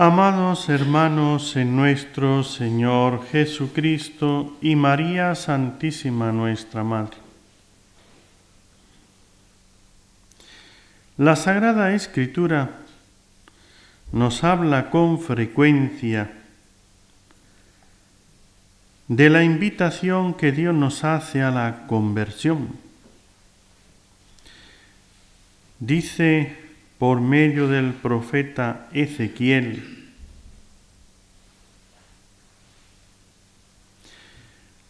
Amados hermanos en nuestro Señor Jesucristo y María Santísima nuestra Madre, la Sagrada Escritura nos habla con frecuencia de la invitación que Dios nos hace a la conversión. Dice por medio del profeta Ezequiel: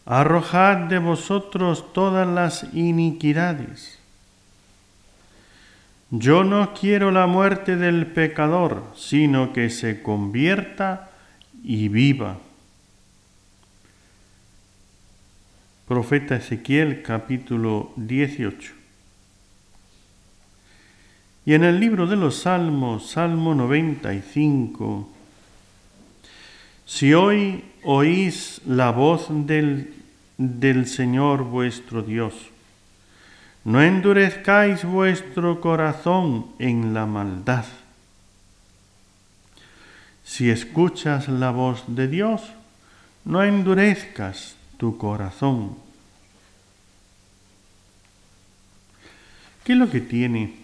arrojad de vosotros todas las iniquidades. Yo no quiero la muerte del pecador, sino que se convierta y viva. Profeta Ezequiel, capítulo 18. Y en el libro de los Salmos, Salmo 95, si hoy oís la voz del Señor vuestro Dios, no endurezcáis vuestro corazón en la maldad. Si escuchas la voz de Dios, no endurezcas tu corazón. ¿Qué es lo que tiene,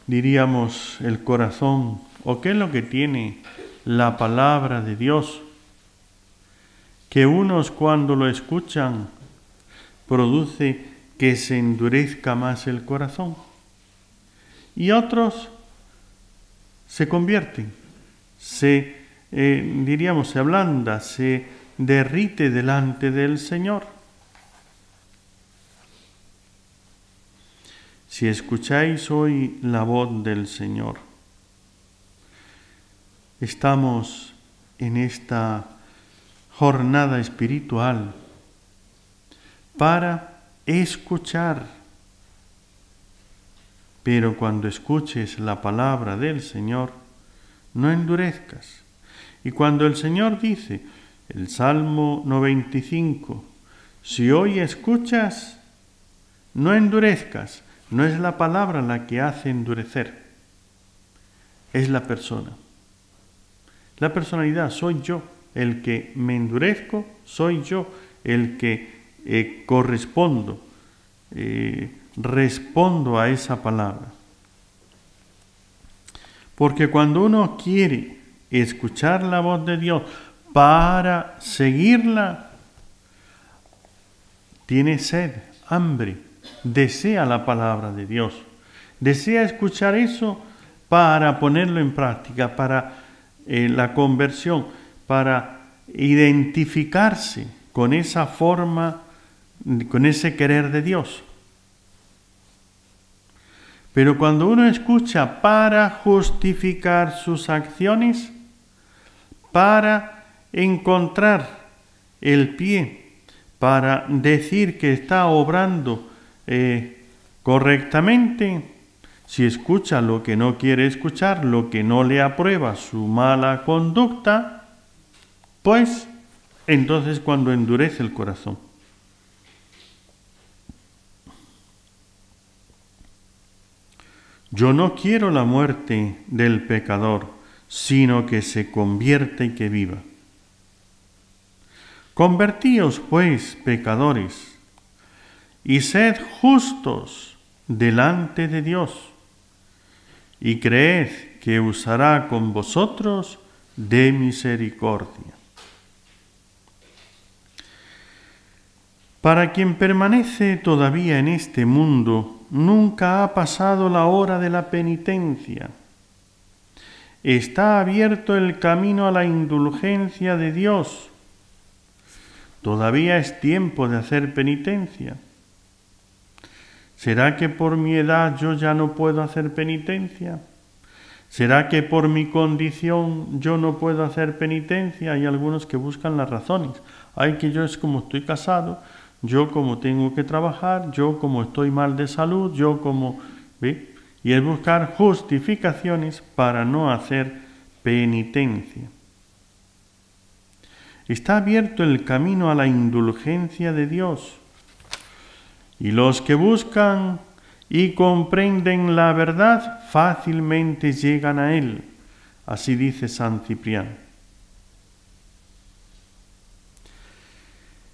diríamos, el corazón? ¿O qué es lo que tiene la palabra de Dios? Que unos cuando lo escuchan produce que se endurezca más el corazón y otros se convierten, se ablanda, se derrite delante del Señor. Si escucháis hoy la voz del Señor, estamos en esta jornada espiritual para escuchar, pero cuando escuches la palabra del Señor, no endurezcas. Y cuando el Señor dice, el Salmo 95, si hoy escuchas, no endurezcas, no es la palabra la que hace endurecer, es la persona. La personalidad, soy yo, el que me endurezco, soy yo, el que correspondo, respondo a esa palabra. Porque cuando uno quiere escuchar la voz de Dios para seguirla, tiene sed, hambre, desea la palabra de Dios, desea escuchar eso para ponerlo en práctica, para la conversión, para identificarse con esa forma, con ese querer de Dios. Pero cuando uno escucha para justificar sus acciones, para encontrar el pie, para decir que está obrando correctamente, si escucha lo que no quiere escuchar, lo que no le aprueba su mala conducta, pues entonces cuando endurece el corazón. Yo no quiero la muerte del pecador, sino que se convierta y que viva. Convertíos, pues, pecadores, y sed justos delante de Dios, y creed que usará con vosotros de misericordia. Para quien permanece todavía en este mundo, nunca ha pasado la hora de la penitencia. Está abierto el camino a la indulgencia de Dios. Todavía es tiempo de hacer penitencia. ¿Será que por mi edad yo ya no puedo hacer penitencia? ¿Será que por mi condición yo no puedo hacer penitencia? Hay algunos que buscan las razones. Ay, que yo es como estoy casado, yo como tengo que trabajar, yo como estoy mal de salud, yo como... ¿ve? Y es buscar justificaciones para no hacer penitencia. Está abierto el camino a la indulgencia de Dios. Y los que buscan y comprenden la verdad fácilmente llegan a Él. Así dice San Cipriano.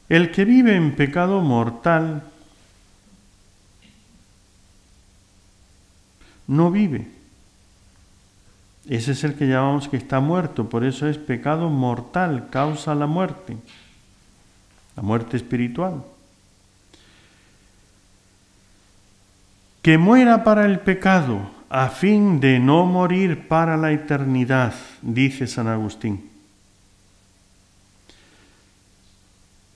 El que vive en pecado mortal no vive. Ese es el que llamamos que está muerto, por eso es pecado mortal, causa la muerte espiritual. Que muera para el pecado, a fin de no morir para la eternidad, dice San Agustín.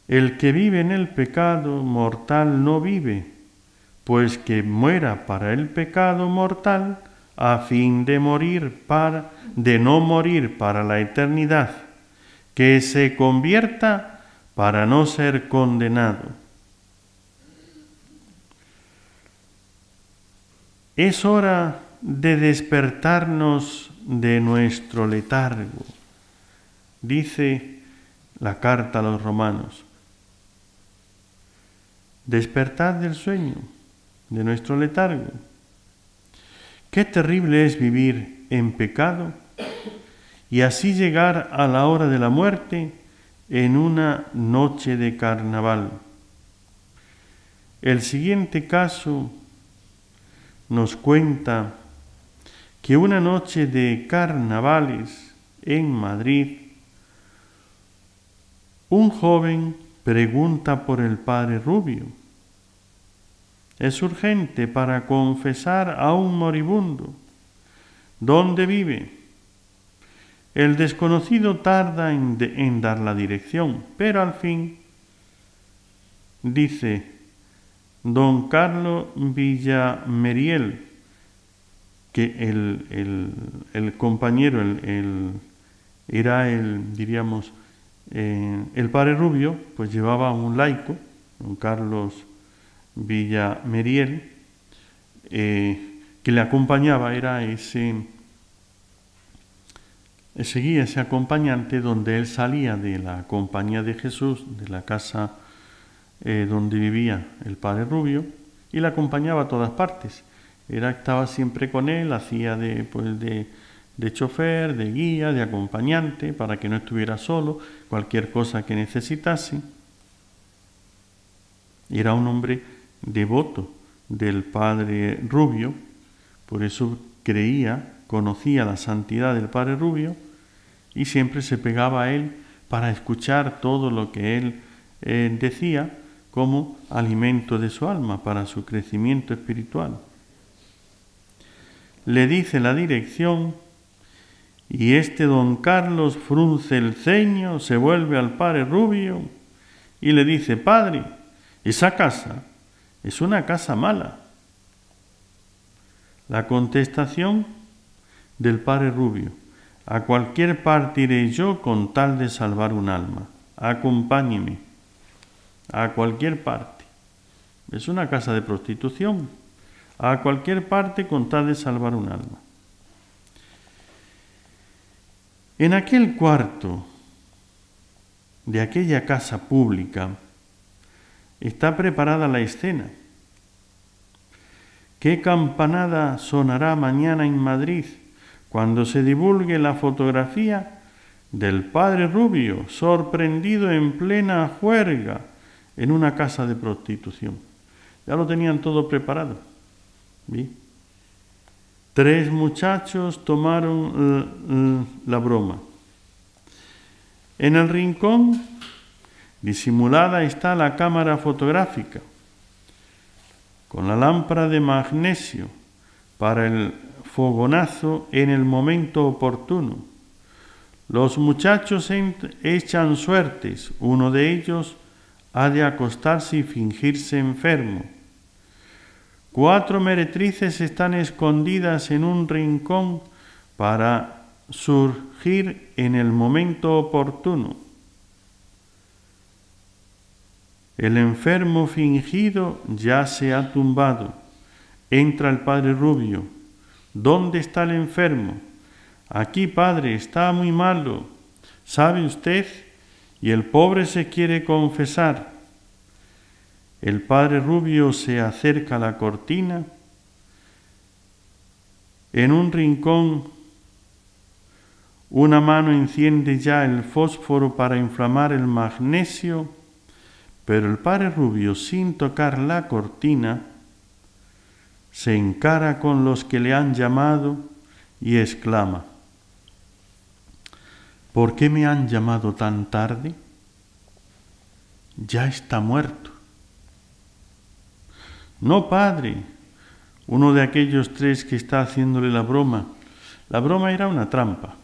El que vive en el pecado mortal no vive, pues que muera para el pecado mortal, a fin de no morir para la eternidad, que se convierta para no ser condenado. Es hora de despertarnos de nuestro letargo, dice la carta a los romanos. Despertad del sueño, de nuestro letargo. Qué terrible es vivir en pecado y así llegar a la hora de la muerte en una noche de carnaval. El siguiente caso nos cuenta que una noche de carnavales en Madrid, un joven pregunta por el padre Rubio. Es urgente para confesar a un moribundo. ¿Dónde vive? El desconocido tarda en dar la dirección, pero al fin dice: don Carlos Villameriel, que el compañero era diríamos, el padre Rubio, pues llevaba un laico, don Carlos Villameriel, que le acompañaba, era ese guía, ese acompañante, donde él salía de la compañía de Jesús, de la casa donde vivía el padre Rubio, y le acompañaba a todas partes. Estaba siempre con él, hacía de chofer, de guía, de acompañante, para que no estuviera solo, cualquier cosa que necesitase. Era un hombre devoto del padre Rubio, por eso conocía la santidad del padre Rubio, y siempre se pegaba a él para escuchar todo lo que él decía como alimento de su alma, para su crecimiento espiritual. Le dice la dirección y don Carlos frunce el ceño, se vuelve al padre Rubio y le dice: padre, esa casa es una casa mala. La contestación del padre Rubio: a cualquier parte iré yo con tal de salvar un alma. Acompáñeme. A cualquier parte. Es una casa de prostitución. A cualquier parte con tal de salvar un alma. En aquel cuarto de aquella casa pública está preparada la escena. ¿Qué campanada sonará mañana en Madrid cuando se divulgue la fotografía del padre Rubio sorprendido en plena juerga en una casa de prostitución? Ya lo tenían todo preparado. ¿Sí? 3 muchachos tomaron la broma. En el rincón, disimulada, está la cámara fotográfica, con la lámpara de magnesio para el fogonazo en el momento oportuno. Los muchachos echan suertes. Uno de ellos ha de acostarse y fingirse enfermo. 4 meretrices están escondidas en un rincón para surgir en el momento oportuno. El enfermo fingido ya se ha tumbado. Entra el padre Rubio. ¿Dónde está el enfermo? Aquí, padre, está muy malo. ¿Sabe usted? Y el pobre se quiere confesar. El padre Rubio se acerca a la cortina. En un rincón una mano enciende ya el fósforo para inflamar el magnesio, pero el padre Rubio, sin tocar la cortina, se encara con los que le han llamado y exclama: ¿por qué me han llamado tan tarde? Ya está muerto. No, padre, uno de aquellos tres que está haciéndole la broma. La broma era una trampa.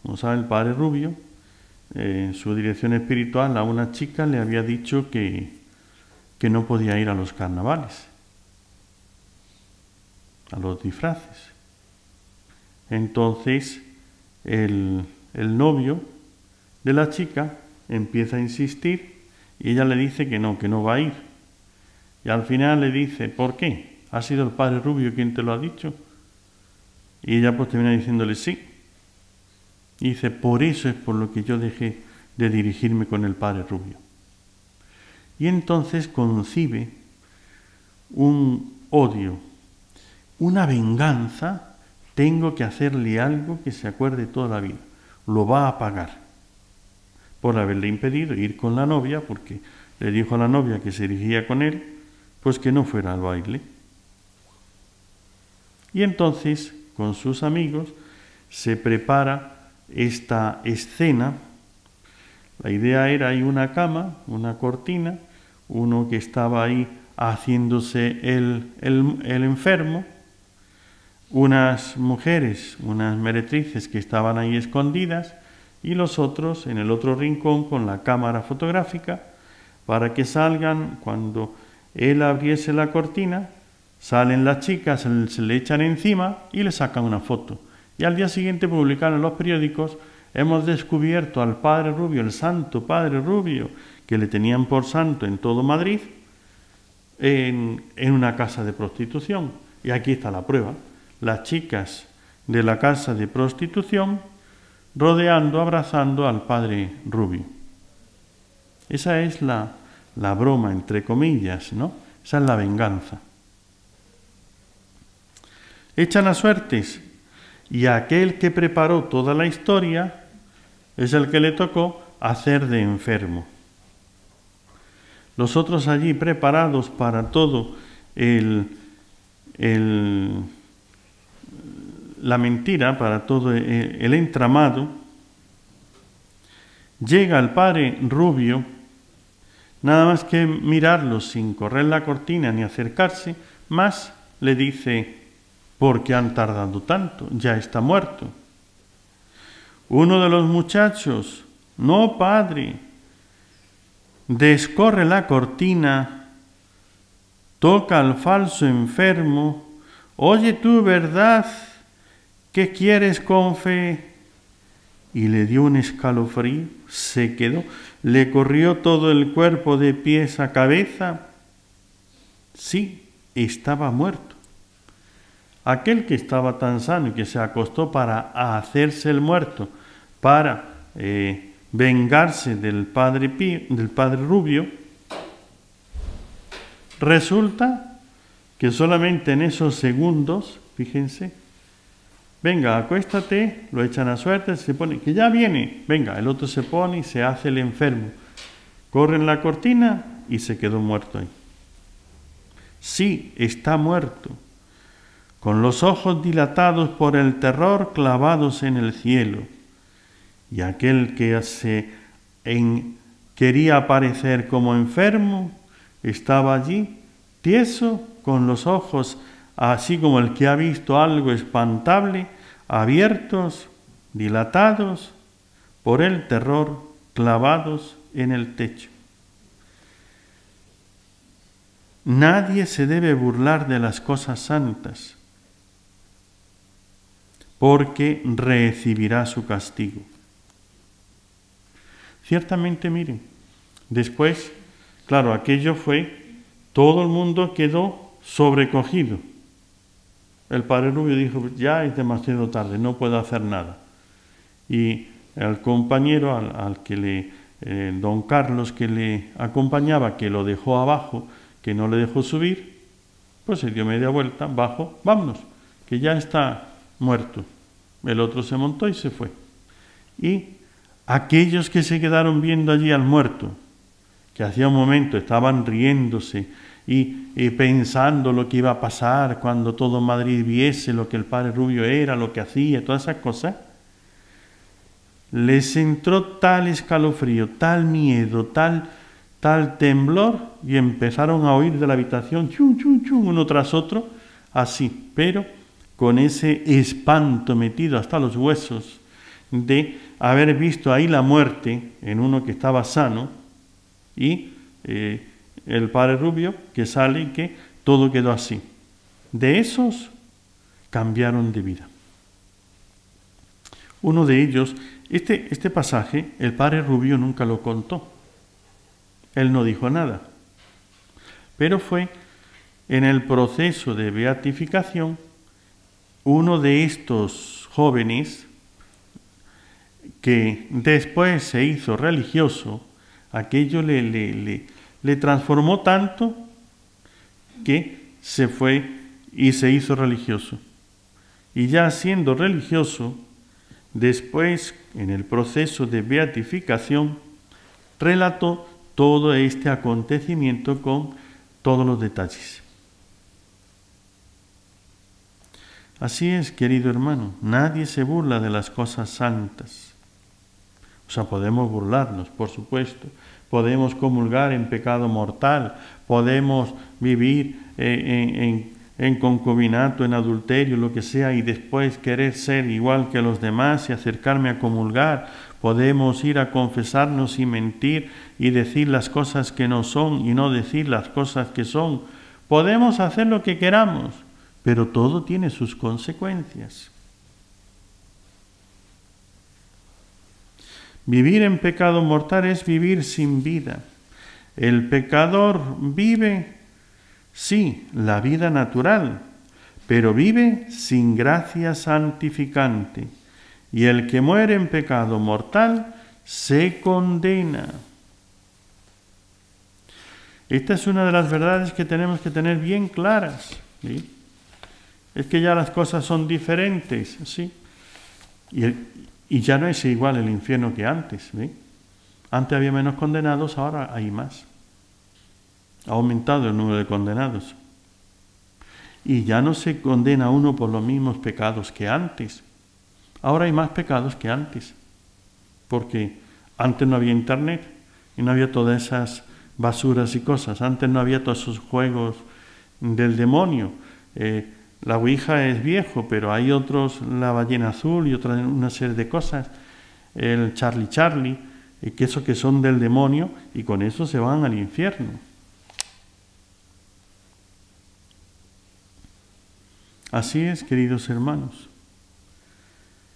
Como sabe el padre Rubio, en su dirección espiritual a una chica le había dicho que no podía ir a los carnavales, a los disfraces. Entonces el novio de la chica empieza a insistir y ella le dice que no va a ir. Y al final le dice: ¿por qué? ¿Ha sido el padre Rubio quien te lo ha dicho? Y ella pues termina diciéndole sí. Y dice: por eso es por lo que yo dejé de dirigirme con el padre Rubio. Y entonces concibe un odio, una venganza. Tengo que hacerle algo que se acuerde toda la vida. Lo va a pagar por haberle impedido ir con la novia, porque le dijo a la novia que se dirigía con él, pues que no fuera al baile. Y entonces, con sus amigos, se prepara esta escena. La idea era: hay una cama, una cortina, uno que estaba ahí haciéndose el enfermo, unas mujeres, unas meretrices que estaban ahí escondidas, y los otros en el otro rincón con la cámara fotográfica, para que salgan cuando él abriese la cortina. Salen las chicas, se le echan encima y le sacan una foto. Y al día siguiente publican en los periódicos: hemos descubierto al padre Rubio, el santo padre Rubio, que le tenían por santo en todo Madrid, en una casa de prostitución. Y aquí está la prueba: las chicas de la casa de prostitución rodeando, abrazando al padre Rubio. Esa es la broma, entre comillas, ¿no? Esa es la venganza. Echan a suertes, y aquel que preparó toda la historia es el que le tocó hacer de enfermo. Los otros allí preparados para todo la mentira, para todo el entramado. Llega el padre Rubio, nada más que mirarlo sin correr la cortina ni acercarse, más le dice: ¿por qué han tardado tanto? Ya está muerto. Uno de los muchachos: no, padre. Descorre la cortina, toca al falso enfermo: oye tú, ¿verdad? ¿Qué quieres con fe? Y le dio un escalofrío, se quedó, le corrió todo el cuerpo de pies a cabeza. Sí, estaba muerto. Aquel que estaba tan sano y que se acostó para hacerse el muerto, para vengarse del padre Rubio, resulta que solamente en esos segundos, fíjense, venga, acuéstate, lo echan a suerte, se pone, que ya viene, venga, el otro se pone y se hace el enfermo, corren la cortina y se quedó muerto ahí. Sí, está muerto, con los ojos dilatados por el terror clavados en el cielo. Y aquel que quería aparecer como enfermo estaba allí, tieso, con los ojos así como el que ha visto algo espantable, abiertos, dilatados por el terror, clavados en el techo. Nadie se debe burlar de las cosas santas, porque recibirá su castigo. Ciertamente, miren, después, claro, aquello fue, todo el mundo quedó sobrecogido. El padre Rubio dijo: ya es demasiado tarde, no puedo hacer nada. Y el compañero al que don Carlos, que le acompañaba, que lo dejó abajo, que no le dejó subir, pues se dio media vuelta, bajo, vámonos, que ya está muerto. El otro se montó y se fue. Y aquellos que se quedaron viendo allí al muerto, que hacía un momento estaban riéndose y pensando lo que iba a pasar cuando todo Madrid viese lo que el padre Rubio era, lo que hacía, todas esas cosas, les entró tal escalofrío, tal miedo, tal temblor, y empezaron a oír de la habitación, chum, chum, chum, uno tras otro, así, pero con ese espanto metido hasta los huesos de haber visto ahí la muerte en uno que estaba sano, y el padre Rubio que sale y que todo quedó así. De esos cambiaron de vida. Uno de ellos, este pasaje, el padre Rubio nunca lo contó. Él no dijo nada. Pero fue en el proceso de beatificación, uno de estos jóvenes que después se hizo religioso, aquello le transformó tanto que se fue y se hizo religioso. Y ya siendo religioso, después, en el proceso de beatificación, relató todo este acontecimiento con todos los detalles. Así es, querido hermano, nadie se burla de las cosas santas. O sea, podemos burlarnos, por supuesto. Podemos comulgar en pecado mortal, podemos vivir en concubinato, en adulterio, lo que sea, y después querer ser igual que los demás y acercarme a comulgar. Podemos ir a confesarnos y mentir y decir las cosas que no son y no decir las cosas que son. Podemos hacer lo que queramos, pero todo tiene sus consecuencias. Vivir en pecado mortal es vivir sin vida. El pecador vive, sí, la vida natural, pero vive sin gracia santificante. Y el que muere en pecado mortal se condena. Esta es una de las verdades que tenemos que tener bien claras, ¿sí? Es que ya las cosas son diferentes, ¿sí? Y ya no es igual el infierno que antes, ¿sí? Antes había menos condenados, ahora hay más. Ha aumentado el número de condenados. Y ya no se condena a uno por los mismos pecados que antes. Ahora hay más pecados que antes. Porque antes no había internet y no había todas esas basuras y cosas. Antes no había todos esos juegos del demonio. La Ouija es viejo, pero hay otros, la ballena azul y otra, una serie de cosas, el Charlie, que eso que son del demonio, y con eso se van al infierno. Así es, queridos hermanos,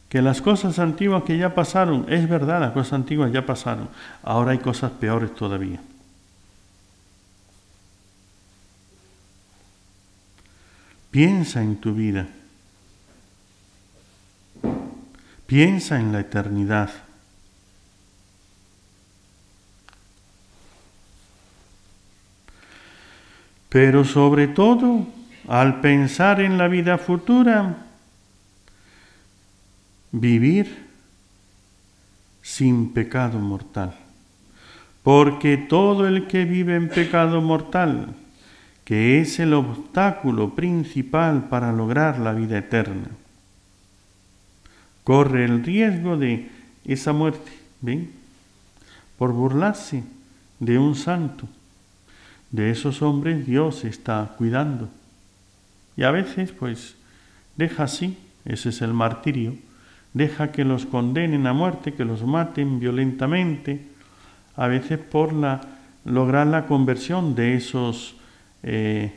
que las cosas antiguas que ya pasaron, es verdad, las cosas antiguas ya pasaron, ahora hay cosas peores todavía. Piensa en tu vida. Piensa en la eternidad. Pero sobre todo, al pensar en la vida futura, vivir sin pecado mortal. Porque todo el que vive en pecado mortal, que es el obstáculo principal para lograr la vida eterna, corre el riesgo de esa muerte, ¿ven? Por burlarse de un santo. De esos hombres Dios está cuidando. Y a veces, pues, deja así, ese es el martirio, deja que los condenen a muerte, que los maten violentamente, a veces por lograr la conversión de esos que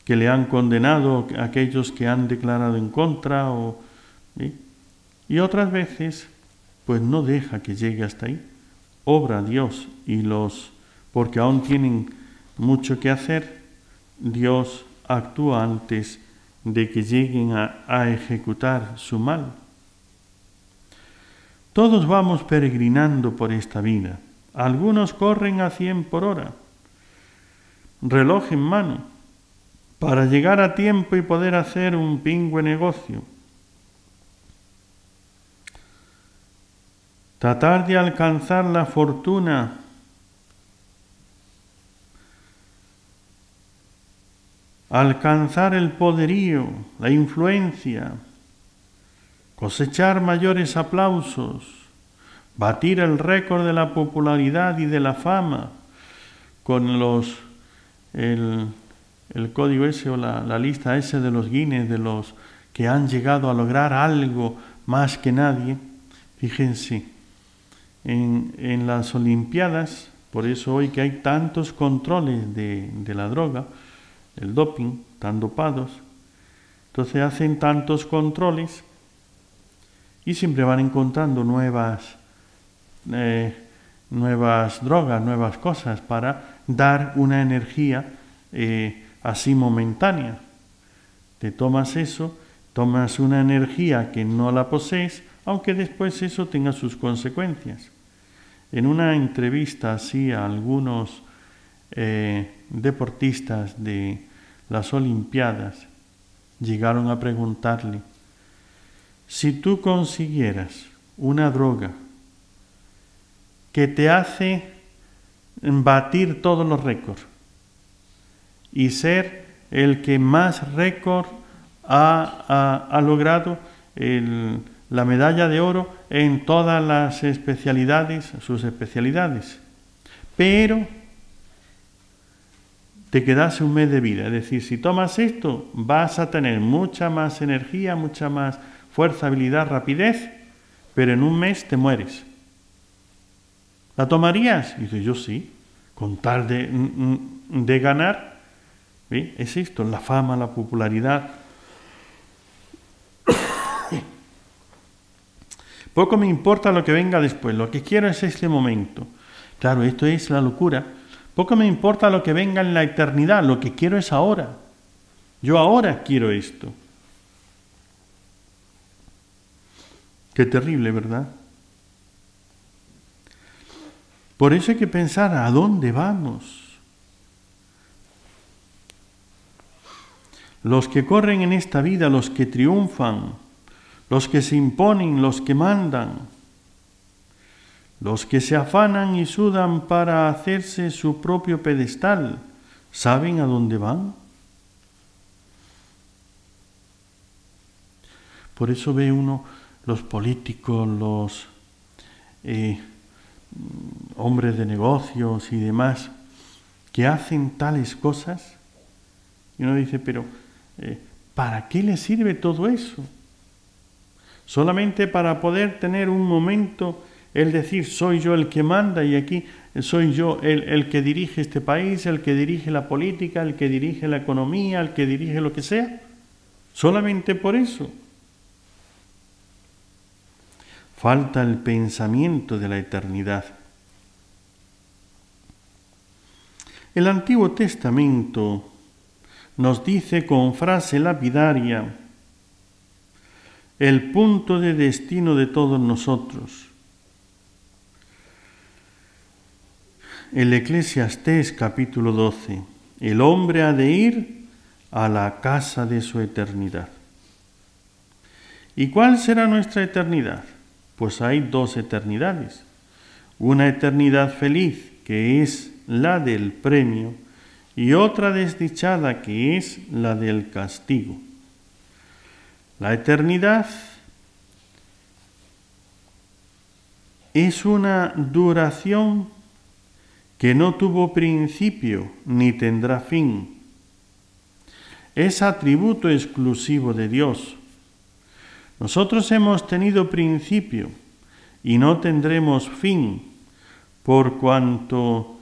le han condenado, aquellos que han declarado en contra, y otras veces pues no deja que llegue hasta ahí. Obra Dios porque aún tienen mucho que hacer, Dios actúa antes de que lleguen a ejecutar su mal. Todos vamos peregrinando por esta vida. Algunos corren a 100 por hora, reloj en mano, para llegar a tiempo y poder hacer un pingüe negocio. tratar de alcanzar la fortuna, alcanzar el poderío, la influencia, cosechar mayores aplausos, batir el récord de la popularidad y de la fama con el código ese o la lista ese de los Guinness, de los que han llegado a lograr algo más que nadie. Fíjense, en las Olimpiadas, por eso hoy que hay tantos controles de la droga, el doping, tan dopados, entonces hacen tantos controles y siempre van encontrando nuevas drogas, nuevas cosas para dar una energía así momentánea. Te tomas eso, tomas una energía que no la posees, aunque después eso tenga sus consecuencias. En una entrevista así a algunos deportistas de las Olimpiadas llegaron a preguntarle: si tú consiguieras una droga que te hace batir todos los récords y ser el que más récord ha logrado la medalla de oro en todas las especialidades, sus especialidades, pero te quedase un mes de vida, es decir, si tomas esto vas a tener mucha más energía, mucha más fuerza, habilidad, rapidez, pero en un mes te mueres. ¿La tomarías? Y dice, yo sí, con tal de ganar. ¿Ve? Es esto, la fama, la popularidad. Poco me importa lo que venga después, lo que quiero es este momento. Claro, esto es la locura. Poco me importa lo que venga en la eternidad, lo que quiero es ahora. Yo ahora quiero esto. Qué terrible, ¿verdad? Por eso hay que pensar a dónde vamos. Los que corren en esta vida, los que triunfan, los que se imponen, los que mandan, los que se afanan y sudan para hacerse su propio pedestal, ¿saben a dónde van? Por eso ve uno los políticos, los hombres de negocios y demás, que hacen tales cosas, y uno dice, pero ¿para qué les sirve todo eso? Solamente para poder tener un momento, el decir, soy yo el que manda y aquí soy yo el que dirige este país, el que dirige la política, el que dirige la economía, el que dirige lo que sea. Solamente por eso. Falta el pensamiento de la eternidad. El Antiguo Testamento nos dice con frase lapidaria el punto de destino de todos nosotros. El Eclesiastés capítulo 12. El hombre ha de ir a la casa de su eternidad. ¿Y cuál será nuestra eternidad? Pues hay dos eternidades. Una eternidad feliz, que es la del premio, y otra desdichada, que es la del castigo. La eternidad es una duración que no tuvo principio ni tendrá fin. Es atributo exclusivo de Dios. Nosotros hemos tenido principio y no tendremos fin, por cuanto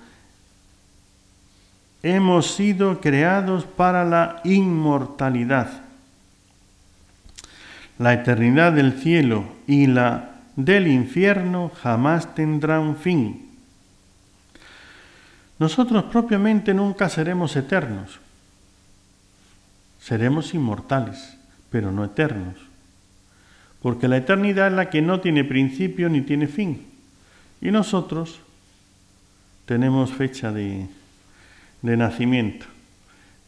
hemos sido creados para la inmortalidad. La eternidad del cielo y la del infierno jamás tendrán fin. Nosotros propiamente nunca seremos eternos. Seremos inmortales, pero no eternos. Porque la eternidad es la que no tiene principio ni tiene fin. Y nosotros tenemos fecha de nacimiento.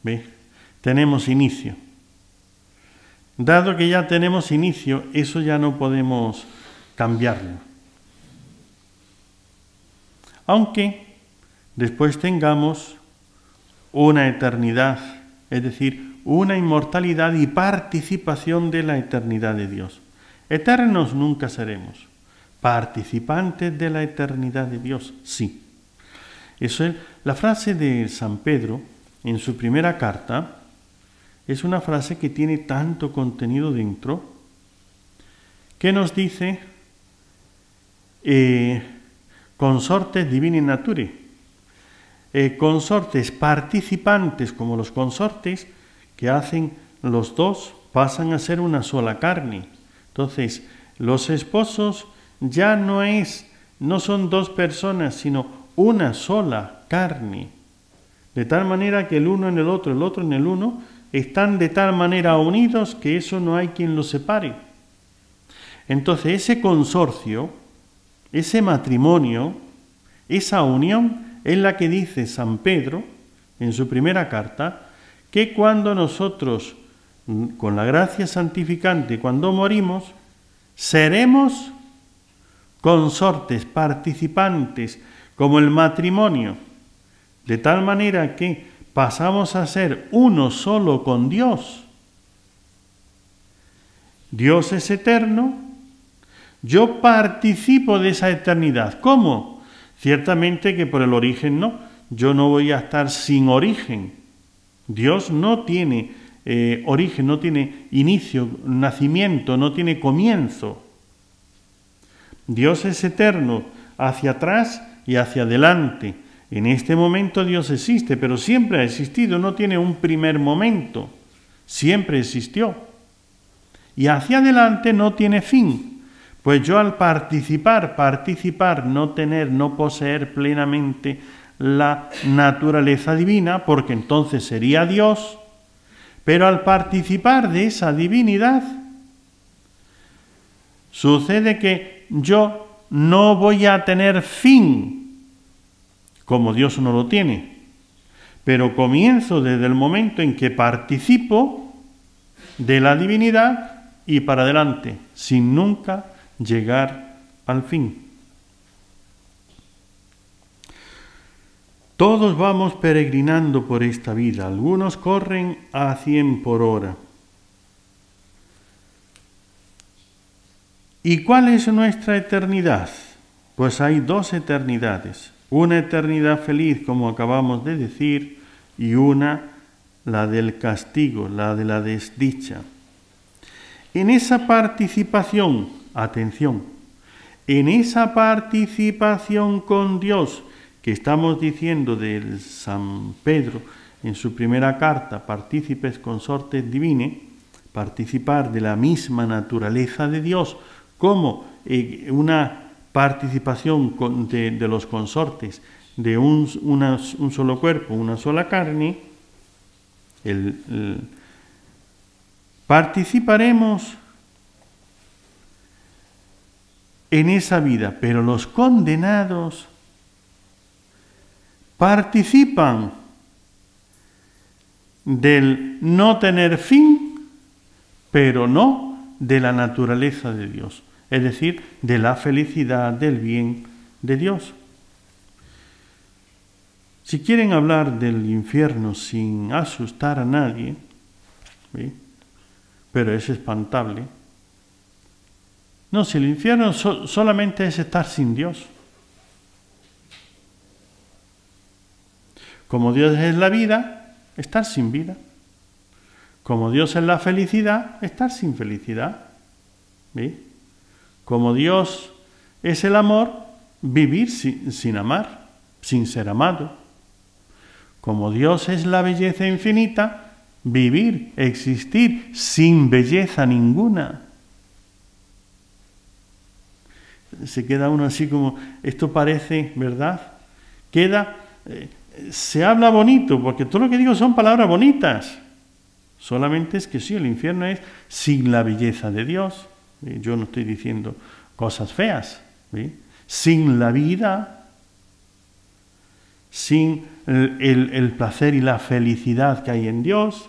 ¿Ve? Tenemos inicio. Dado que ya tenemos inicio, eso ya no podemos cambiarlo. aunque después tengamos una eternidad, es decir, una inmortalidad y participación de la eternidad de Dios. Eternos nunca seremos, participantes de la eternidad de Dios, sí. Eso es la frase de San Pedro en su primera carta, es una frase que tiene tanto contenido dentro, que nos dice consortes divini nature, consortes participantes como los consortes que hacen los dos, pasan a ser una sola carne. Entonces, los esposos ya no son dos personas, sino una sola carne. De tal manera que el uno en el otro en el uno, están de tal manera unidos que eso no hay quien los separe. Entonces, ese consorcio, ese matrimonio, esa unión es la que dice San Pedro en su primera carta, que cuando nosotros, con la gracia santificante, cuando morimos, seremos consortes, participantes, como el matrimonio, de tal manera que pasamos a ser uno solo con Dios. Dios es eterno, yo participo de esa eternidad. ¿Cómo? Ciertamente que por el origen no, yo no voy a estar sin origen. Dios no tiene origen, no tiene inicio, nacimiento, no tiene comienzo. Dios es eterno, hacia atrás y hacia adelante. En este momento Dios existe, pero siempre ha existido, no tiene un primer momento, siempre existió. Y hacia adelante no tiene fin, pues yo al participar, no poseer plenamente la naturaleza divina, porque entonces sería Dios, pero al participar de esa divinidad, sucede que yo no voy a tener fin, como Dios no lo tiene, pero comienzo desde el momento en que participo de la divinidad y para adelante, sin nunca llegar al fin. Todos vamos peregrinando por esta vida, algunos corren a 100 por hora. ¿Y cuál es nuestra eternidad? Pues hay dos eternidades. Una eternidad feliz, como acabamos de decir, y una, la del castigo, la de la desdicha. En esa participación, atención, en esa participación con Dios, que estamos diciendo de San Pedro en su primera carta, partícipes consortes divine, participar de la misma naturaleza de Dios, como una participación de los consortes de un solo cuerpo, una sola carne, participaremos en esa vida, pero los condenados participan del no tener fin, pero no de la naturaleza de Dios, es decir, de la felicidad, del bien de Dios. Si quieren hablar del infierno sin asustar a nadie, ¿sí? Pero es espantable. No, si el infierno solamente es estar sin Dios. Como Dios es la vida, estar sin vida. Como Dios es la felicidad, estar sin felicidad. ¿Sí? Como Dios es el amor, vivir sin amar, sin ser amado. Como Dios es la belleza infinita, vivir, existir sin belleza ninguna. Se queda uno así como, esto parece, ¿verdad? Se habla bonito, porque todo lo que digo son palabras bonitas. Solamente es que sí, el infierno es sin la belleza de Dios. Yo no estoy diciendo cosas feas. ¿Sí? Sin la vida, sin el placer y la felicidad que hay en Dios,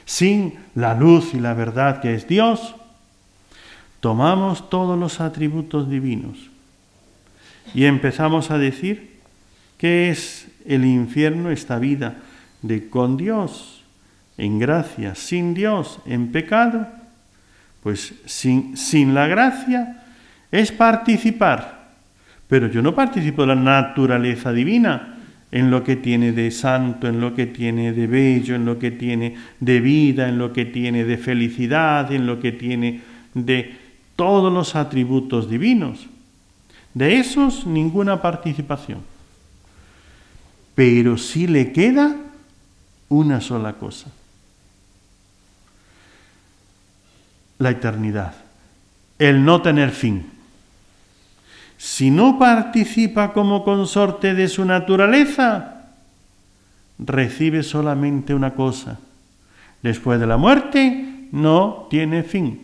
sin la luz y la verdad que es Dios, tomamos todos los atributos divinos y empezamos a decir ¿qué es el infierno? Esta vida de con Dios, en gracia, sin Dios, en pecado. Pues sin la gracia es participar, pero yo no participo de la naturaleza divina, en lo que tiene de santo, en lo que tiene de bello, en lo que tiene de vida, en lo que tiene de felicidad, en lo que tiene de todos los atributos divinos. De esos ninguna participación. Pero sí le queda una sola cosa: la eternidad, el no tener fin. Si no participa como consorte de su naturaleza, recibe solamente una cosa: después de la muerte no tiene fin.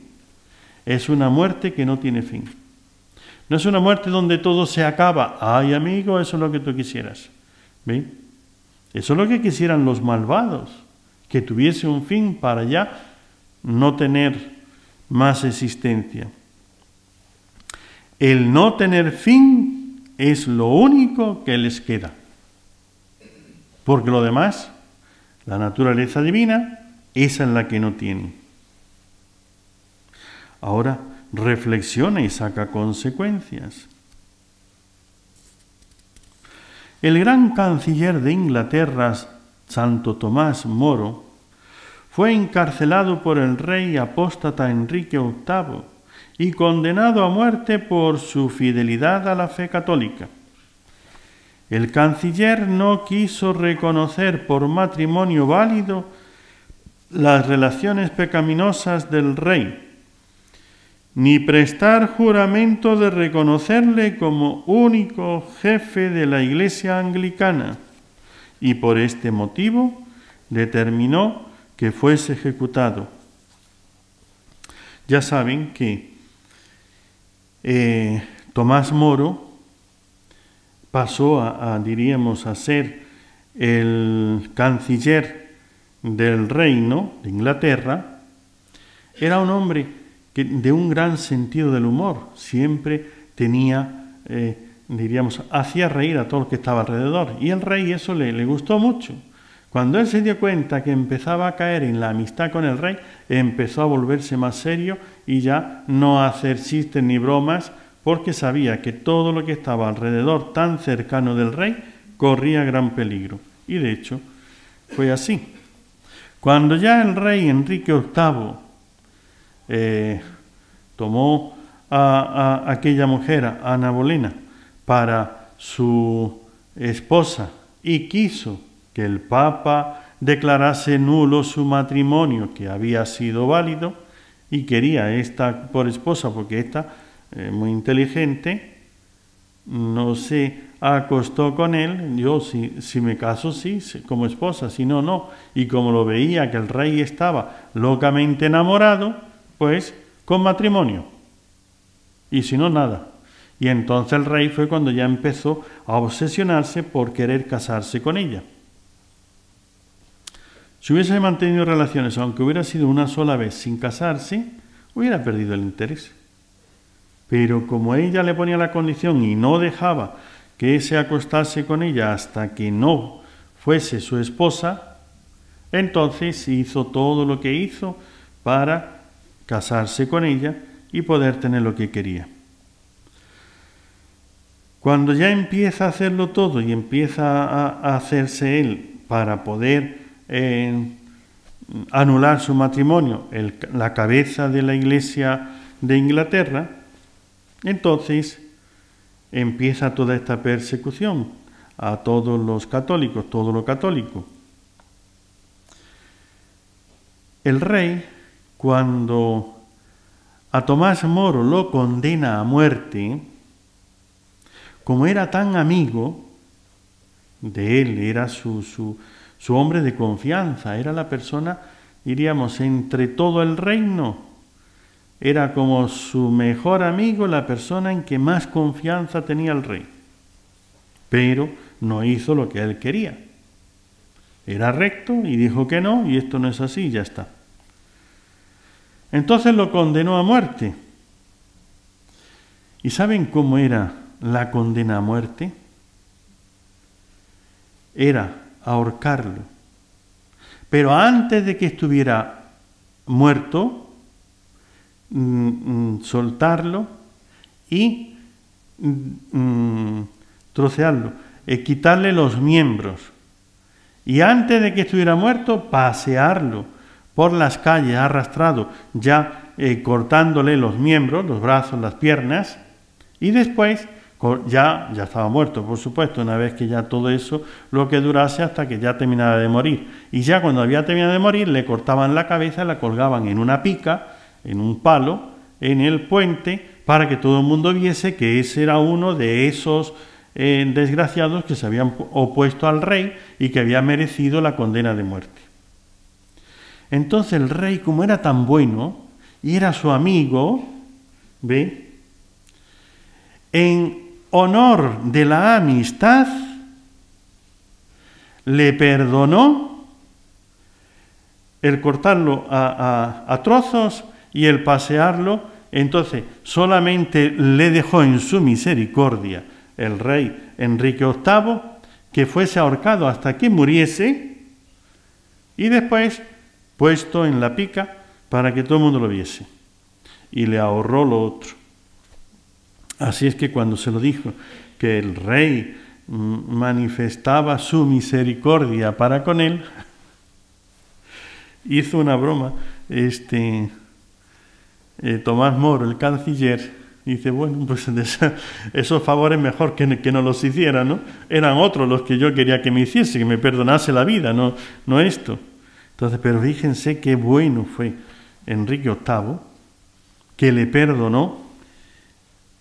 Es una muerte que no tiene fin. No es una muerte donde todo se acaba. Ay, amigo, eso es lo que tú quisieras. ¿Ve? Eso es lo que quisieran los malvados, que tuviese un fin para ya no tener más existencia. El no tener fin es lo único que les queda. Porque lo demás, la naturaleza divina, esa es la que no tienen. Ahora reflexiona y saca consecuencias. El gran canciller de Inglaterra, Santo Tomás Moro, fue encarcelado por el rey apóstata Enrique VIII y condenado a muerte por su fidelidad a la fe católica. El canciller no quiso reconocer por matrimonio válido las relaciones pecaminosas del rey, ni prestar juramento de reconocerle como único jefe de la Iglesia anglicana, y por este motivo determinó que fuese ejecutado. Ya saben que Tomás Moro pasó diríamos, a ser el canciller del reino de Inglaterra. Era un hombre de un gran sentido del humor, siempre tenía, diríamos, hacía reír a todo lo que estaba alrededor, y el rey eso le gustó mucho. Cuando él se dio cuenta que empezaba a caer en la amistad con el rey, empezó a volverse más serio y ya no a hacer chistes ni bromas, porque sabía que todo lo que estaba alrededor tan cercano del rey corría gran peligro. Y de hecho fue así. Cuando ya el rey Enrique VIII tomó a aquella mujer, a Ana Bolena, para su esposa y quiso que el Papa declarase nulo su matrimonio, que había sido válido, y quería esta por esposa, porque esta, muy inteligente, no se acostó con él. Yo, si me caso, sí, como esposa, si no, no. Y como lo veía que el rey estaba locamente enamorado, pues con matrimonio. Y si no, nada. Y entonces el rey fue cuando ya empezó a obsesionarse por querer casarse con ella. Si hubiese mantenido relaciones, aunque hubiera sido una sola vez sin casarse, hubiera perdido el interés. Pero como ella le ponía la condición y no dejaba que se acostase con ella hasta que no fuese su esposa, entonces hizo todo lo que hizo para casarse con ella y poder tener lo que quería. Cuando ya empieza a hacerlo todo y empieza a hacerse él para poder anular su matrimonio, la cabeza de la Iglesia de Inglaterra, entonces empieza toda esta persecución a todos los católicos, todo lo católico. El rey, cuando a Tomás Moro lo condena a muerte, como era tan amigo de él, era su hombre de confianza, era la persona, diríamos, entre todo el reino, era como su mejor amigo, la persona en que más confianza tenía el rey. Pero no hizo lo que él quería. Era recto y dijo que no, y esto no es así, y ya está. Entonces lo condenó a muerte. ¿Y saben cómo era la condena a muerte? Era ahorcarlo. Pero antes de que estuviera muerto, soltarlo y trocearlo, quitarle los miembros. Y antes de que estuviera muerto, pasearlo por las calles arrastrado, ya cortándole los miembros, los brazos, las piernas, y después ya estaba muerto, por supuesto, una vez que ya todo eso, lo que durase hasta que ya terminara de morir. Y ya cuando había terminado de morir, le cortaban la cabeza, la colgaban en una pica, en un palo, en el puente, para que todo el mundo viese que ese era uno de esos desgraciados que se habían opuesto al rey y que había merecido la condena de muerte. Entonces el rey, como era tan bueno y era su amigo, ¿ve?, en honor de la amistad, le perdonó el cortarlo a trozos y el pasearlo. Entonces solamente le dejó en su misericordia el rey Enrique VIII que fuese ahorcado hasta que muriese y después puesto en la pica para que todo el mundo lo viese. Y le ahorró lo otro. Así es que cuando se lo dijo que el rey manifestaba su misericordia para con él, hizo una broma Tomás Moro, el canciller. Dice, bueno, pues esos favores mejor que no los hiciera, ¿no? Eran otros los que yo quería que me hiciese, que me perdonase la vida, no esto. Entonces, pero fíjense qué bueno fue Enrique VIII, que le perdonó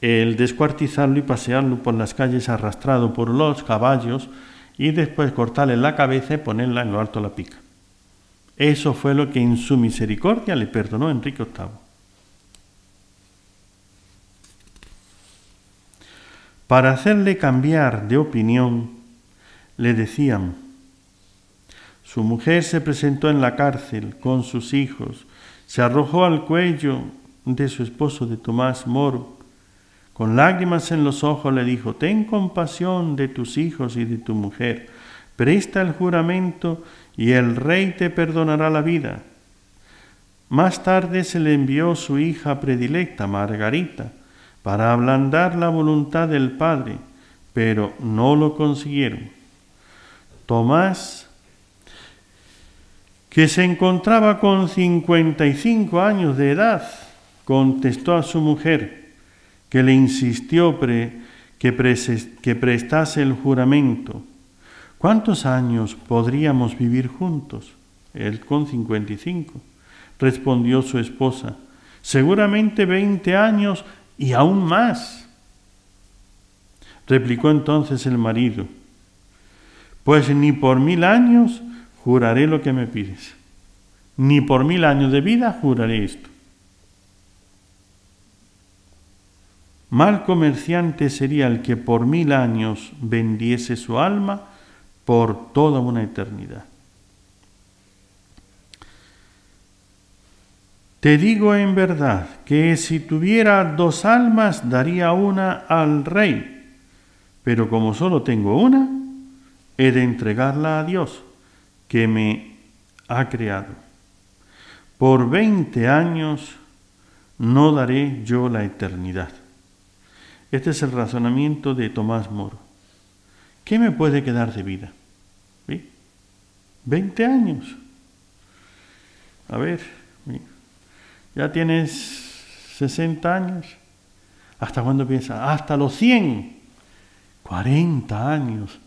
el descuartizarlo y pasearlo por las calles arrastrado por los caballos y después cortarle la cabeza y ponerla en lo alto de la pica. Eso fue lo que en su misericordia le perdonó Enrique VIII. Para hacerle cambiar de opinión, le decían, su mujer se presentó en la cárcel con sus hijos, se arrojó al cuello de su esposo, de Tomás Moro, con lágrimas en los ojos le dijo, ten compasión de tus hijos y de tu mujer, presta el juramento y el rey te perdonará la vida. Más tarde se le envió su hija predilecta, Margarita, para ablandar la voluntad del padre, pero no lo consiguieron. Tomás, que se encontraba con 55 años de edad, contestó a su mujer, que le insistió que prestase el juramento. ¿Cuántos años podríamos vivir juntos? Él con 55. Respondió su esposa, seguramente 20 años y aún más. Replicó entonces el marido, pues ni por 1000 años juraré lo que me pides. Ni por 1000 años de vida juraré esto. Mal comerciante sería el que por 1000 años vendiese su alma por toda una eternidad. Te digo en verdad que si tuviera 2 almas daría una al rey, pero como solo tengo una, he de entregarla a Dios, que me ha creado. Por 20 años no daré yo la eternidad. Este es el razonamiento de Tomás Moro. ¿Qué me puede quedar de vida? ¿Sí? 20 años. A ver, ya tienes 60 años. ¿Hasta cuándo piensas? Hasta los 100. 40 años.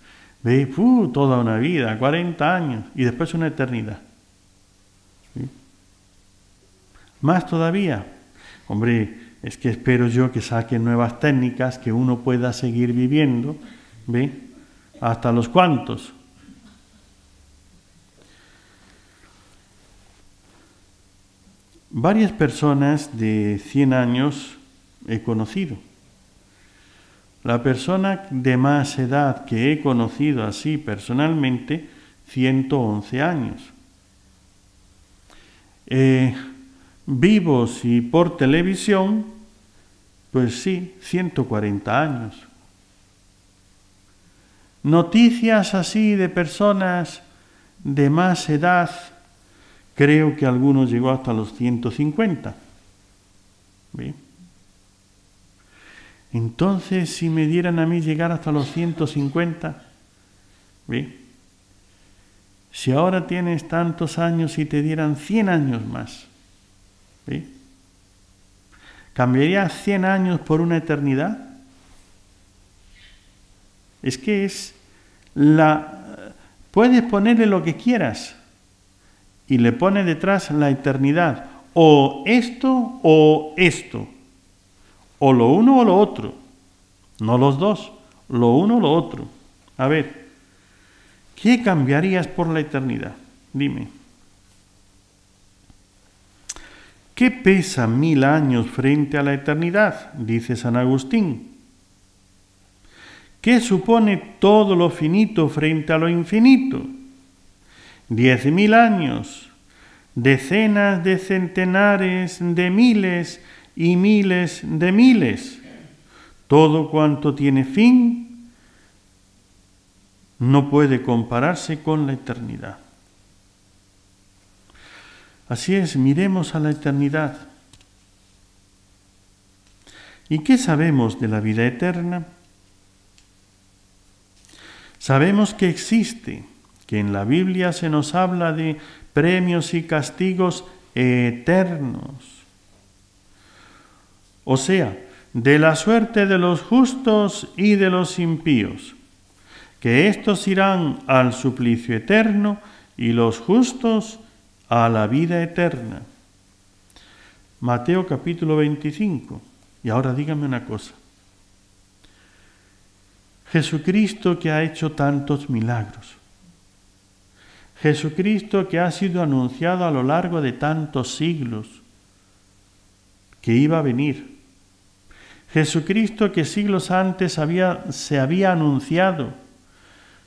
¿Ve? Toda una vida, 40 años. Y después una eternidad. ¿Sí? Más todavía. Hombre, es que espero yo que saquen nuevas técnicas que uno pueda seguir viviendo, ¿ve? ¿Hasta los cuantos? Varias personas de 100 años he conocido. La persona de más edad que he conocido así personalmente, 111 años. Vivos y por televisión, pues sí, 140 años. noticias así de personas de más edad, creo que algunos llegó hasta los 150. ¿Bien? Entonces, si me dieran a mí llegar hasta los 150, ¿bien? Si ahora tienes tantos años y te dieran 100 años más, ¿bien? ¿Cambiarías 100 años por una eternidad? Es que es puedes ponerle lo que quieras y le pones detrás la eternidad. O esto, o lo uno o lo otro, no los dos, lo uno o lo otro. A ver, ¿qué cambiarías por la eternidad? Dime. ¿Qué pesa 1000 años frente a la eternidad? Dice San Agustín. ¿Qué supone todo lo finito frente a lo infinito? 10.000 años, decenas de centenares de miles y miles de miles. Todo cuanto tiene fin no puede compararse con la eternidad. Así es, miremos a la eternidad. ¿Y qué sabemos de la vida eterna? Sabemos que existe, que en la Biblia se nos habla de premios y castigos eternos. O sea, de la suerte de los justos y de los impíos, que éstos irán al suplicio eterno y los justos a la vida eterna. Mateo capítulo 25. Y ahora dígame una cosa. Jesucristo que ha hecho tantos milagros, Jesucristo que ha sido anunciado a lo largo de tantos siglos, que iba a venir, Jesucristo que siglos antes se había anunciado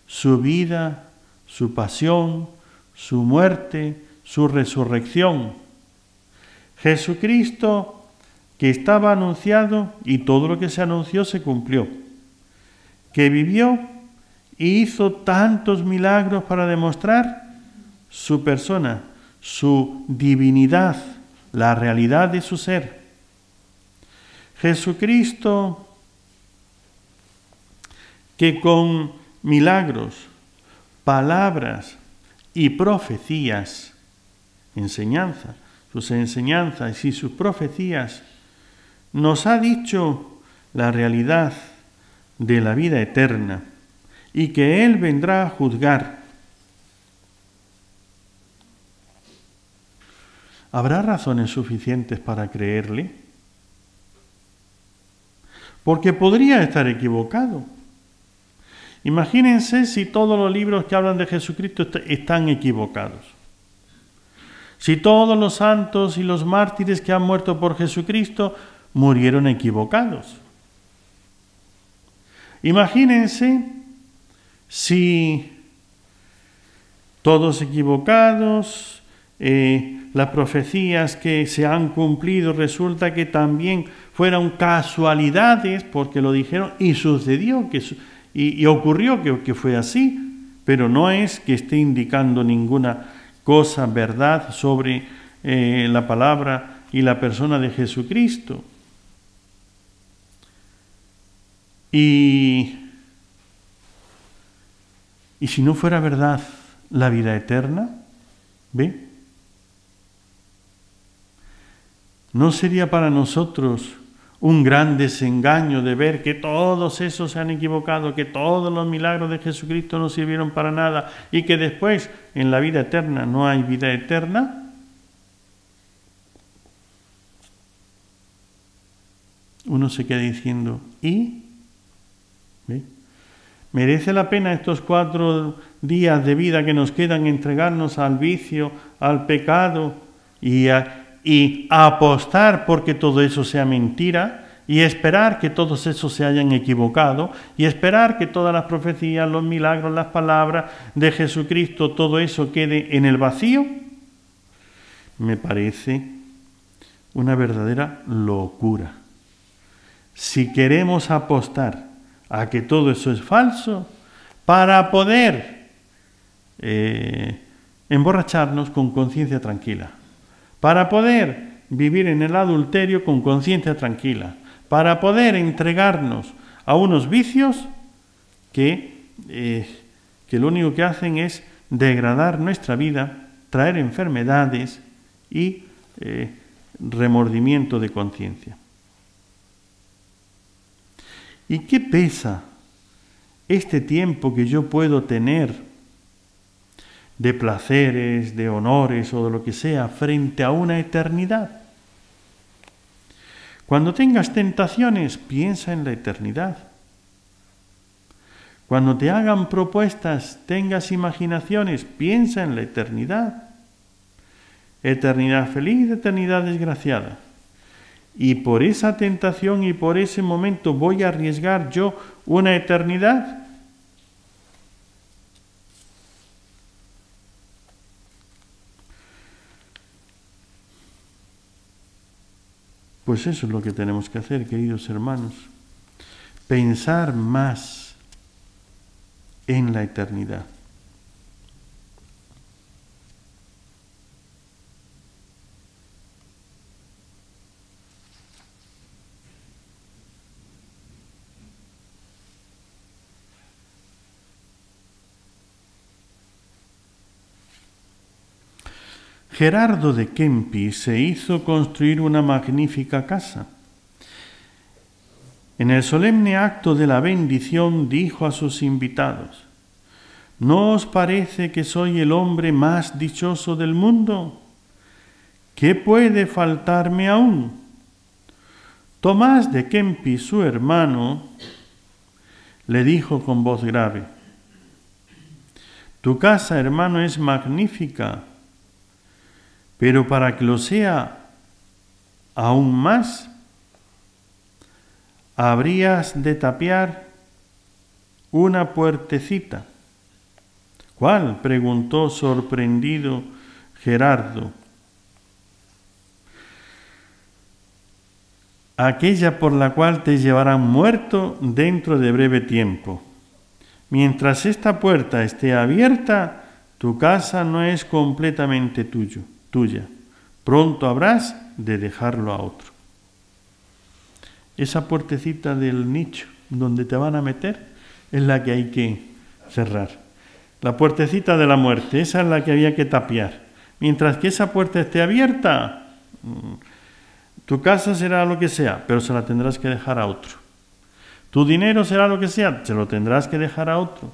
su vida, su pasión, su muerte, su resurrección. Jesucristo que estaba anunciado y todo lo que se anunció se cumplió, que vivió y hizo tantos milagros para demostrar su persona, su divinidad, la realidad de su ser. Jesucristo que con milagros, palabras y profecías, sus enseñanzas y sus profecías, nos ha dicho la realidad de la vida eterna y que Él vendrá a juzgar. ¿Habrá razones suficientes para creerle? Porque podría estar equivocado. Imagínense si todos los libros que hablan de Jesucristo están equivocados. Si todos los santos y los mártires que han muerto por Jesucristo murieron equivocados. Imagínense si todos equivocados, las profecías que se han cumplido resulta que también fueron casualidades porque lo dijeron y sucedió y ocurrió que fue así, pero no es que esté indicando ninguna cosa, verdad sobre la palabra y la persona de Jesucristo. Y si no fuera verdad la vida eterna, ¿ve? ¿No sería para nosotros un gran desengaño de ver que todos esos se han equivocado, que todos los milagros de Jesucristo no sirvieron para nada y que después en la vida eterna no hay vida eterna? Uno se queda diciendo, ¿y? ¿Ve? ¿Merece la pena estos 4 días de vida que nos quedan entregarnos al vicio, al pecado y apostar porque todo eso sea mentira y esperar que todos esos se hayan equivocado y esperar que todas las profecías, los milagros, las palabras de Jesucristo, todo eso quede en el vacío? Me parece una verdadera locura. Si queremos apostar a que todo eso es falso, para poder emborracharnos con conciencia tranquila, para poder vivir en el adulterio con conciencia tranquila, para poder entregarnos a unos vicios que lo único que hacen es degradar nuestra vida, traer enfermedades y remordimiento de conciencia. ¿Y qué pesa este tiempo que yo puedo tener de placeres, de honores o de lo que sea frente a una eternidad? Cuando tengas tentaciones, piensa en la eternidad. Cuando te hagan propuestas, tengas imaginaciones, piensa en la eternidad. Eternidad feliz, eternidad desgraciada. Y por esa tentación y por ese momento voy a arriesgar yo una eternidad. Pues eso es lo que tenemos que hacer, queridos hermanos. Pensar más en la eternidad. Gerardo de Kempis se hizo construir una magnífica casa. En el solemne acto de la bendición dijo a sus invitados: ¿no os parece que soy el hombre más dichoso del mundo? ¿Qué puede faltarme aún? Tomás de Kempis, su hermano, le dijo con voz grave: tu casa, hermano, es magnífica, pero para que lo sea aún más, habrías de tapiar una puertecita. ¿Cuál?, preguntó sorprendido Gerardo. Aquella por la cual te llevarán muerto dentro de breve tiempo. Mientras esta puerta esté abierta, tu casa no es completamente tuya. Pronto habrás de dejarlo a otro. Esa puertecita del nicho donde te van a meter es la que hay que cerrar. La puertecita de la muerte, esa es la que había que tapiar. Mientras que esa puerta esté abierta, tu casa será lo que sea, pero se la tendrás que dejar a otro. Tu dinero será lo que sea, se lo tendrás que dejar a otro.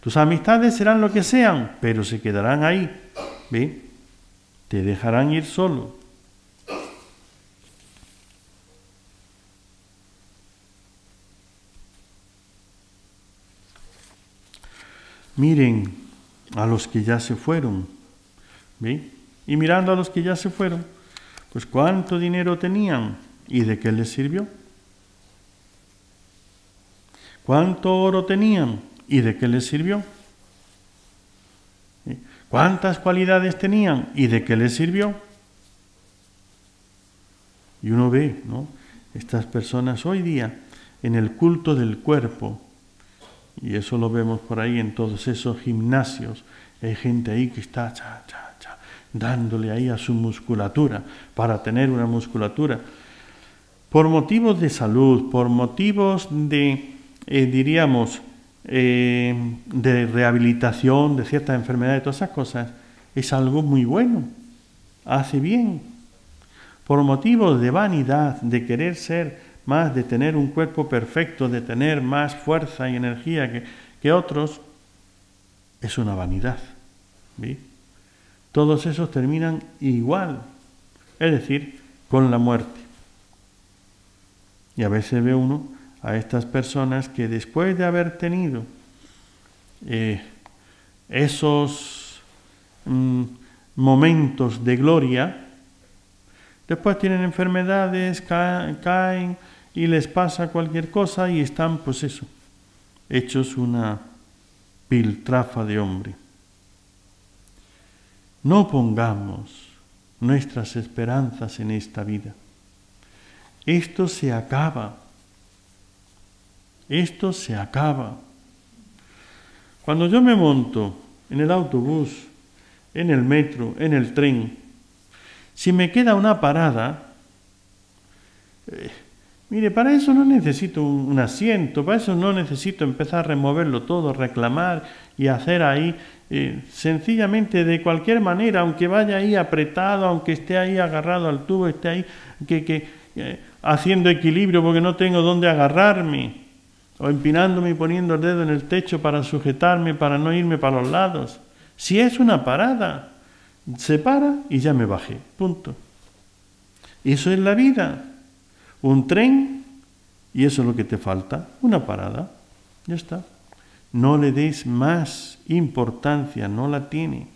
Tus amistades serán lo que sean, pero se quedarán ahí. ¿Ve? Te dejarán ir solo. Miren a los que ya se fueron. ¿Ve? Y mirando a los que ya se fueron, pues ¿cuánto dinero tenían y de qué les sirvió? ¿Cuánto oro tenían y de qué les sirvió? ¿Cuántas cualidades tenían y de qué les sirvió? Y uno ve, ¿no?, estas personas hoy día en el culto del cuerpo, y eso lo vemos por ahí en todos esos gimnasios. Hay gente ahí que está dándole ahí a su musculatura para tener una musculatura. Por motivos de salud, por motivos de, de rehabilitación de ciertas enfermedades, todas esas cosas, es algo muy bueno, hace bien. Por motivos de vanidad, de querer ser más, de tener un cuerpo perfecto, de tener más fuerza y energía que otros, es una vanidad. ¿Sí? Todos esos terminan igual, es decir, con la muerte. Y a veces ve uno a estas personas que después de haber tenido esos momentos de gloria, después tienen enfermedades, caen y les pasa cualquier cosa y están, pues eso, hechos una piltrafa de hombre. No pongamos nuestras esperanzas en esta vida. Esto se acaba. Esto se acaba. Cuando yo me monto en el autobús, en el metro, en el tren, si me queda una parada, mire, para eso no necesito un asiento, para eso no necesito empezar a removerlo todo, reclamar y hacer ahí, sencillamente de cualquier manera, aunque vaya ahí apretado, aunque esté ahí agarrado al tubo, esté ahí haciendo equilibrio porque no tengo dónde agarrarme, o empinándome y poniendo el dedo en el techo para sujetarme, para no irme para los lados. Si es una parada, se para y ya me bajé, punto. Eso es la vida. Un tren, y eso es lo que te falta, una parada, ya está. No le des más importancia, no la tiene.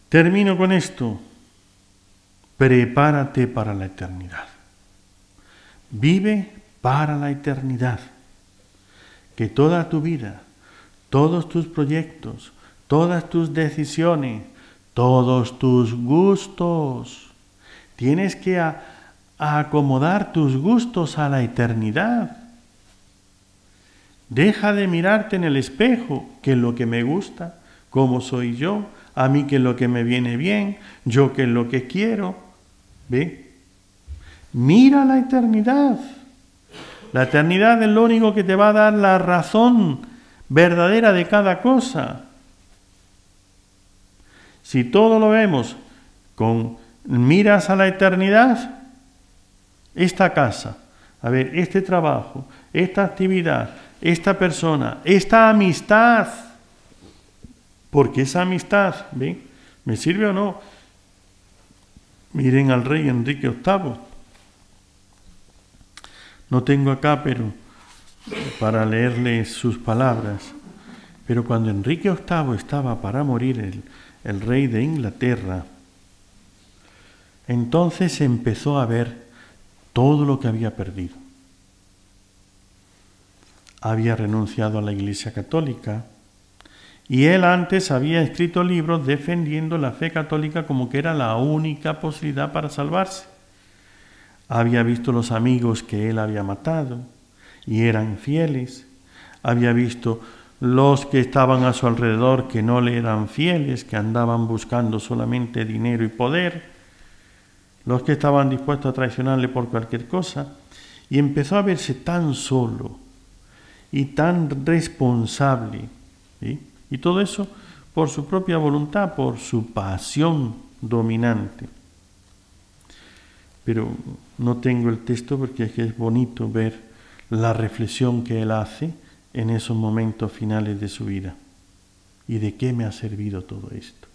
Termino con esto. Prepárate para la eternidad. Vive para la eternidad. Que toda tu vida, todos tus proyectos, todas tus decisiones, todos tus gustos, tienes que acomodar tus gustos a la eternidad. Deja de mirarte en el espejo, qué es lo que me gusta, cómo soy yo, a mí qué es lo que me viene bien, yo qué es lo que quiero. ¿Ve? Mira la eternidad. La eternidad es lo único que te va a dar la razón verdadera de cada cosa. Si todo lo vemos con miras a la eternidad, esta casa, a ver, este trabajo, esta actividad, esta persona, esta amistad, porque esa amistad, ¿ven? ¿Me sirve o no? Miren al rey Enrique VIII. No tengo acá, pero para leerles sus palabras. Pero cuando Enrique VIII estaba para morir, el rey de Inglaterra, entonces empezó a ver todo lo que había perdido. Había renunciado a la Iglesia Católica y él antes había escrito libros defendiendo la fe católica como que era la única posibilidad para salvarse. Había visto los amigos que él había matado y eran fieles. Había visto los que estaban a su alrededor que no le eran fieles, que andaban buscando solamente dinero y poder. Los que estaban dispuestos a traicionarle por cualquier cosa. Y empezó a verse tan solo y tan responsable, ¿sí? Y todo eso por su propia voluntad, por su pasión dominante. Pero no tengo el texto porque es que es bonito ver la reflexión que él hace en esos momentos finales de su vida. ¿Y de qué me ha servido todo esto?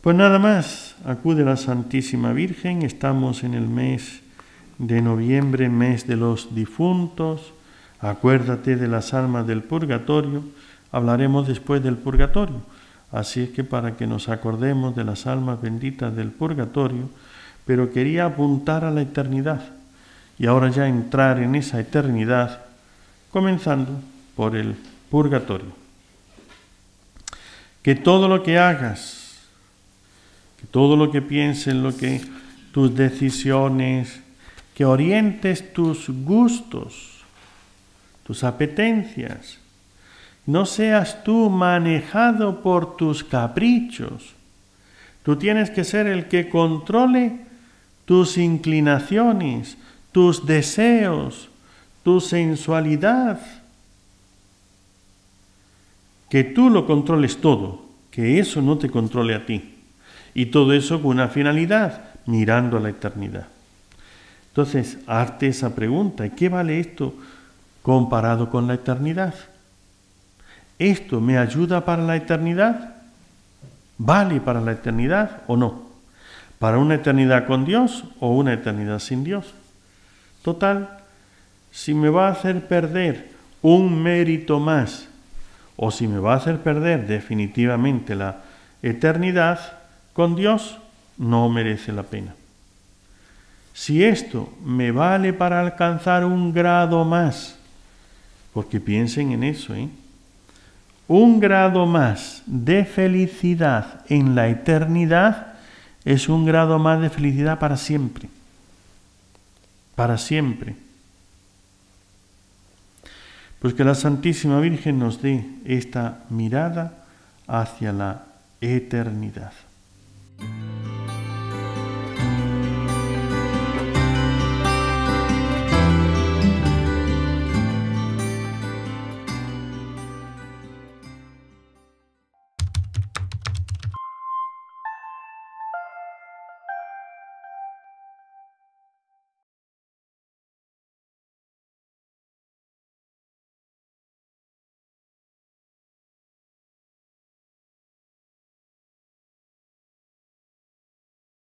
Pues nada más, acude la Santísima Virgen, estamos en el mes de noviembre, mes de los difuntos, acuérdate de las almas del purgatorio, hablaremos después del purgatorio, así es que para que nos acordemos de las almas benditas del purgatorio, pero quería apuntar a la eternidad y ahora ya entrar en esa eternidad, comenzando por el purgatorio. Que todo lo que hagas, que todo lo que pienses, tus decisiones, que orientes tus gustos, tus apetencias, no seas tú manejado por tus caprichos. Tú tienes que ser el que controle tus inclinaciones, tus deseos, tu sensualidad. Que tú lo controles todo, que eso no te controle a ti. Y todo eso con una finalidad, mirando a la eternidad. Entonces, hazte esa pregunta, ¿qué vale esto comparado con la eternidad? ¿Esto me ayuda para la eternidad? ¿Vale para la eternidad o no? ¿Para una eternidad con Dios o una eternidad sin Dios? Total, si me va a hacer perder un mérito más o si me va a hacer perder definitivamente la eternidad con Dios, no merece la pena. Si esto me vale para alcanzar un grado más, porque piensen en eso, un grado más de felicidad en la eternidad es un grado más de felicidad para siempre. Para siempre. Pues que la Santísima Virgen nos dé esta mirada hacia la eternidad.